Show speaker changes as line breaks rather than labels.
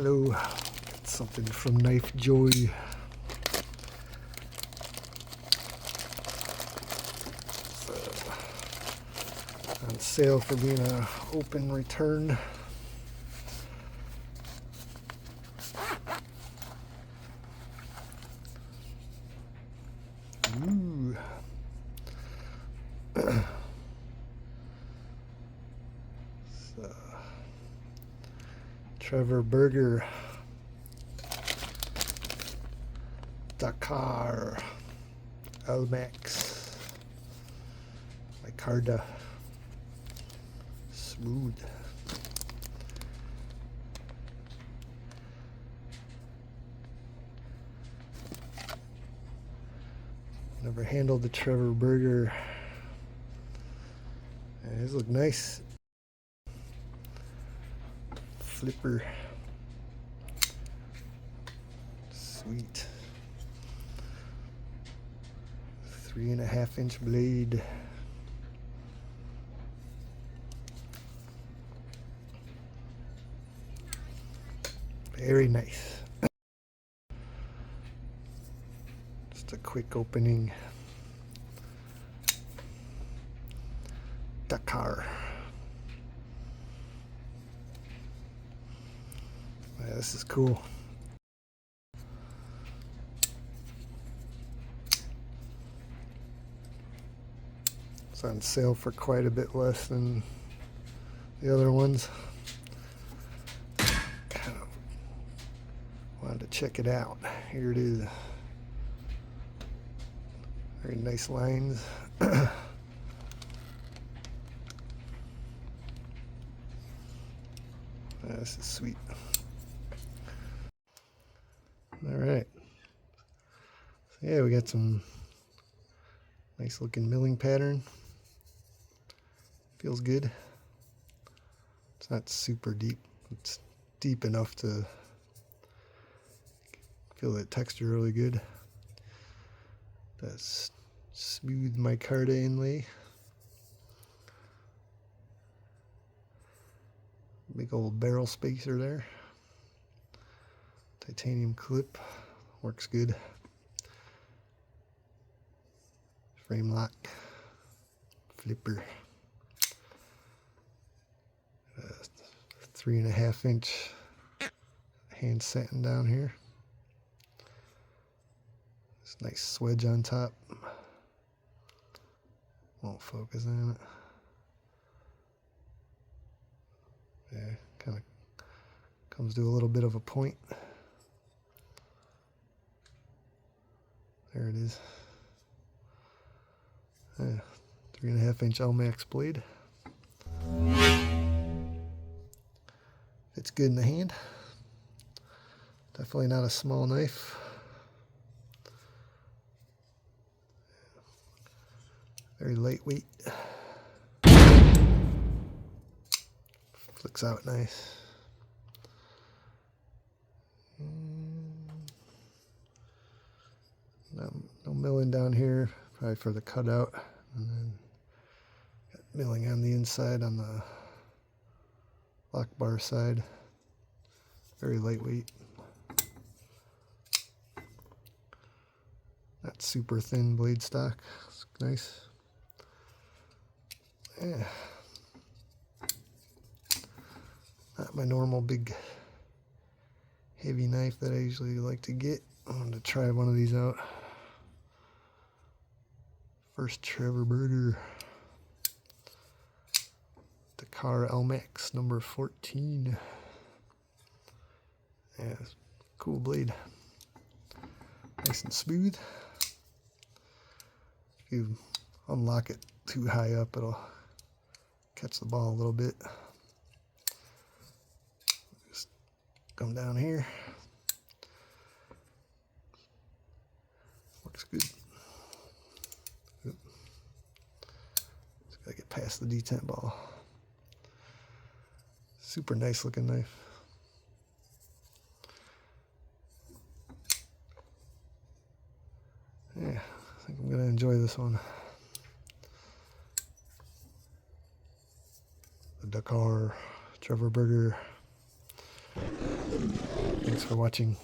Hello, got something from Knife Joy. It's on sale for being an open return. Ooh. Trevor burger, Dakar, Elmax, micarta, smooth. Never handled the Trevor burger. These look nice. Flipper. Sweet. 3.5-inch blade. Very nice. Just a quick opening. Dakar. Yeah, this is cool. It's on sale for quite a bit less than the other ones. Kind of wanted to check it out. Here it is. Very nice lines. This is sweet. All right. So yeah, we got some nice looking milling pattern. Feels good. It's not super deep. It's deep enough to feel that texture really good. That's smooth micarta inlay. Big old barrel spacer there. Titanium clip. Works good. Frame lock. Flipper. 3.5-inch hand satin down here. This nice swedge on top. Won't focus on it. Yeah, kind of comes to a little bit of a point. There it is. Yeah, 3.5-inch Elmax blade. It's good in the hand. Definitely not a small knife. Very lightweight. Flicks out nice. No milling down here, probably for the cutout. And then got milling on the inside on the lock bar side. Very lightweight. Not super thin blade stock. It's nice. Yeah. Not my normal big heavy knife that I usually like to get. I wanted to try one of these out. First Trevor burger. Dakar Elmax number 14. Yeah, cool blade. Nice and smooth. If you unlock it too high up, it'll catch the ball a little bit. Just come down here. Works good. Just gotta get past the detent ball. Super nice looking knife. Yeah, I think I'm gonna enjoy this one. The Dakar Trevor burger. Thanks for watching.